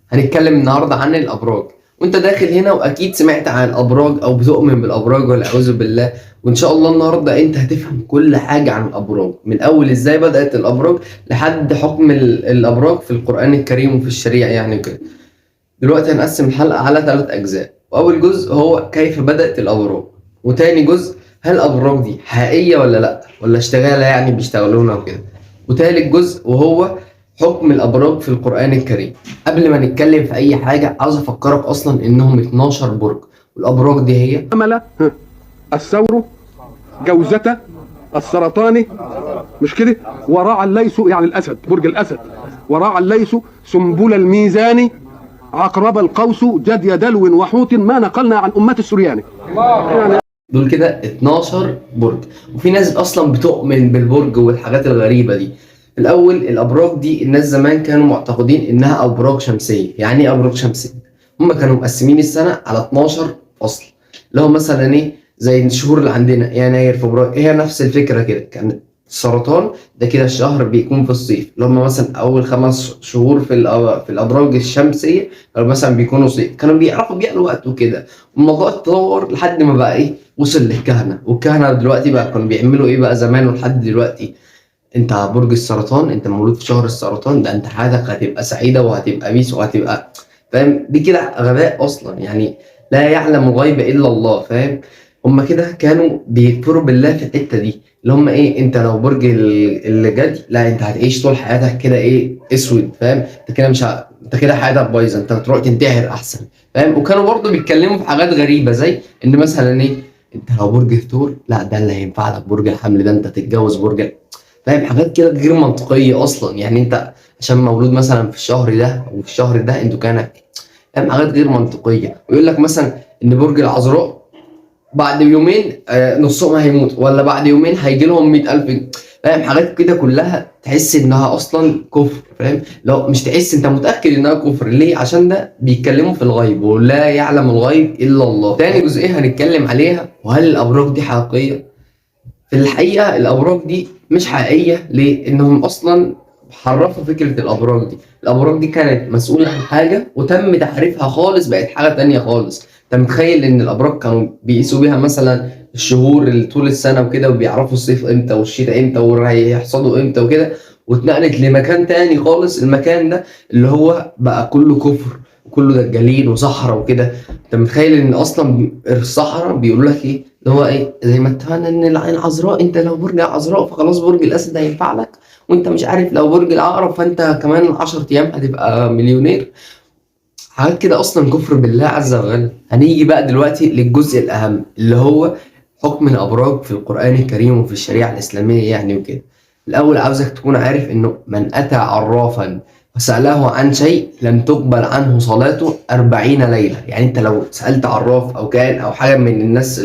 هنتكلم النهارده عن الابراج. وانت داخل هنا واكيد سمعت عن الابراج او بتؤمن بالابراج والعياذ بالله. وان شاء الله النهارده انت هتفهم كل حاجه عن الابراج، من اول ازاي بدات الابراج لحد حكم الابراج في القران الكريم وفي الشريعه يعني كده. دلوقتي هنقسم الحلقه على 3 اجزاء، واول جزء هو كيف بدات الابراج، وتاني جزء هل الابراج دي حقيقيه ولا لا، ولا اشتغاله يعني بيشتغلونا وكده، وتالت جزء وهو حكم الابراج في القران الكريم. قبل ما نتكلم في اي حاجه عاوز افكرك اصلا انهم 12 برج، والابراج دي هي حملة، الثور، جوزة، السرطان، مش كده؟ وراع الليث يعني الاسد، برج الاسد، وراع الليث، سنبل الميزان، عقرب القوس، جدي دلو وحوت، ما نقلنا عن امات السرياني. يعني دول كده 12 برج. وفي ناس اصلا بتؤمن بالبرج والحاجات الغريبه دي. الاول الابراج دي الناس زمان كانوا معتقدين انها ابراج شمسيه. يعني ايه ابراج شمسيه؟ هم كانوا مقسمين السنه على 12 فصل، اللي هو مثلا ايه زي الشهور اللي عندنا يناير فبراير، هي نفس الفكره كده. كان السرطان ده كده الشهر بيكون في الصيف، اللي هم مثلا اول 5 شهور في الابراج الشمسيه مثلا بيكونوا صيف. كانوا بيعرفوا بيها الوقت وكده. الموضوع اتطور لحد ما بقى ايه، وصل للكهنه. والكهنه دلوقتي بقى كانوا بيعملوا ايه بقى زمان ولحد دلوقتي؟ انت برج السرطان، انت مولود في شهر السرطان، ده انت حياتك هتبقى سعيده وهتبقى بيس وهتبقى فاهم. دي كده غباء اصلا يعني، لا يعلم الغيب الا الله، فاهم. هما كده كانوا بيكفروا بالله في الحته دي، اللي هم ايه، انت لو برج اللي جدي، لا انت هتعيش طول حياتك كده ايه اسود، فاهم. انت كده مش انت كده حياتك بايظه، انت هتروح تنتحر احسن، فاهم. وكانوا برضه بيتكلموا في حاجات غريبه زي ان مثلا ايه، انت لو برج الثور، لا ده اللي هينفع لك برج الحمل، ده انت تتجوز برج، فاهم. حاجات كده غير منطقيه اصلا. يعني انت عشان مولود مثلا في الشهر ده وفي الشهر ده انتوا كانت، فاهم، حاجات غير منطقيه. ويقول لك مثلا ان برج العذراء بعد يومين نصهم هيموت، ولا بعد يومين هيجي لهم 100,000، فاهم. حاجات كده كلها تحس انها اصلا كفر، فاهم. لو مش تحس، انت متاكد انها كفر ليه؟ عشان ده بيتكلموا في الغيب، ولا يعلم الغيب الا الله. تاني جزئيه هنتكلم عليها، وهل الابراج دي حقيقيه؟ في الحقيقة الأبراج دي مش حقيقية. ليه؟ إنهم أصلا حرفوا فكرة الأبراج دي. الأبراج دي كانت مسؤولة عن حاجة وتم تحريفها خالص، بقت حاجة تانية خالص. أنت متخيل إن الأبراج كانوا بيقيسوا بيها مثلا الشهور اللي طول السنة وكده، وبيعرفوا الصيف إمتى والشتاء إمتى وهيحصدوا إمتى وكده، واتنقلت لمكان تاني خالص. المكان ده اللي هو بقى كله كفر وكله دجالين وصحراء وكده. انت متخيل ان اصلا الصحراء بيقولوا لك ايه، اللي هو ايه، زي ما اتفقنا ان العين عذراء، انت لو برج عذراء فخلاص برج الاسد هينفع لك، وانت مش عارف لو برج العقرب فانت كمان 10 ايام هتبقى مليونير. حاجات كده اصلا كفر بالله عز وجل. هنيجي بقى دلوقتي للجزء الاهم، اللي هو حكم الابراج في القران الكريم وفي الشريعه الاسلاميه يعني وكده. الاول عاوزك تكون عارف انه من اتى عرافا وساله عن شيء لم تقبل عنه صلاته 40 ليله. يعني انت لو سالت عراف او كائن او حاجه من الناس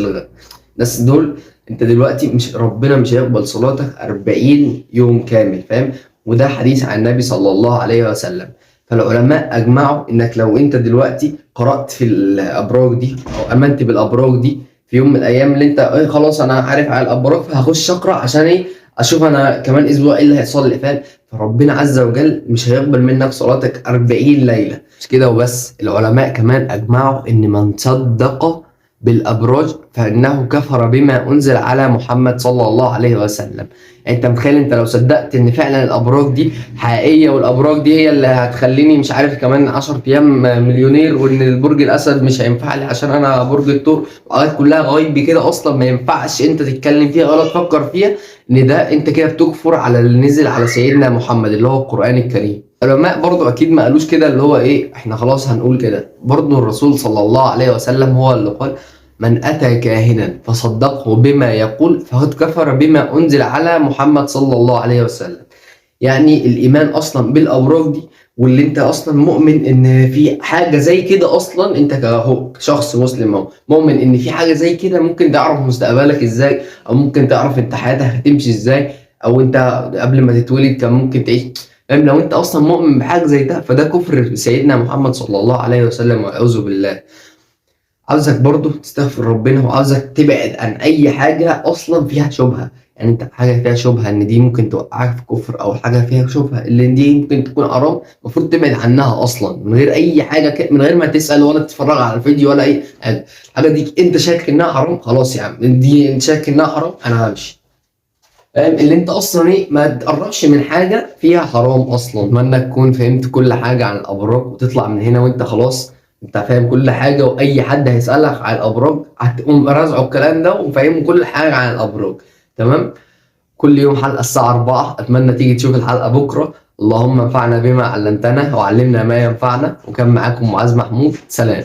دول، انت دلوقتي مش، ربنا مش هيقبل صلاتك 40 يوم كامل، فاهم. وده حديث عن النبي صلى الله عليه وسلم. فالعلماء اجمعوا انك لو انت دلوقتي قرات في الابراج دي او امنت بالابراج دي في يوم من الايام، اللي انت ايه خلاص انا عارف على الابراج فهخش اقرا عشان ايه، اشوف انا كمان اسبوع ايه اللي هيحصل لي، فاهم. فربنا عز وجل مش هيقبل منك صلاتك 40 ليله. مش كده وبس، العلماء كمان اجمعوا ان من صدق بالابراج فانه كفر بما انزل على محمد صلى الله عليه وسلم. يعني انت متخيل، انت لو صدقت ان فعلا الابراج دي حقيقيه، والابراج دي هي اللي هتخليني مش عارف كمان 10 ايام مليونير، وان البرج الاسد مش هينفع لي عشان انا برج الثور، وحاجات كلها غايب كده اصلا ما ينفعش انت تتكلم فيها ولا تفكر فيها، ان ده انت كده بتكفر على اللي نزل على سيدنا محمد اللي هو القران الكريم. العلماء برضو اكيد ما قالوش كده اللي هو ايه احنا خلاص هنقول كده. برضو الرسول صلى الله عليه وسلم هو اللي قال من أتى كاهنا فصدقه بما يقول فقد كفر بما أنزل على محمد صلى الله عليه وسلم. يعني الإيمان أصلا بالأبراج دي، واللي أنت أصلا مؤمن إن في حاجة زي كده أصلا، أنت كشخص مسلم أهو مؤمن إن في حاجة زي كده ممكن تعرف مستقبلك إزاي، أو ممكن تعرف أنت حياتك هتمشي إزاي، أو أنت قبل ما تتولد كان ممكن تعيش، فاهم. لو أنت أصلا مؤمن بحاجة زي ده فده كفر سيدنا محمد صلى الله عليه وسلم والعياذ بالله. عاوزك برضو تستغفر ربنا، وعاوزك تبعد عن اي حاجه اصلا فيها شبهه. يعني انت حاجه فيها شبهه ان دي ممكن توقعك في كفر، او حاجه فيها شبهه اللي دي ممكن تكون حرام، المفروض تبعد عنها اصلا من غير اي حاجه من غير ما تسال ولا تتفرج على الفيديو ولا اي حاجه. الحاجه دي انت شاكك انها حرام، خلاص يا عم دي انت شاكك انها حرام انا همشي. فاهم؟ اللي انت اصلا ايه، ما تقربش من حاجه فيها حرام اصلا. اتمنى تكون فهمت كل حاجه عن الابراج، وتطلع من هنا وانت خلاص انت فاهم كل حاجه، واي حد هيسالك عن الابراج هتقوم رازعه الكلام ده وفاهمه كل حاجه عن الابراج. تمام. كل يوم حلقه الساعه 4، اتمنى تيجي تشوف الحلقه بكره. اللهم انفعنا بما علمتنا وعلمنا ما ينفعنا. وكان معاكم معاذ محمود، سلام.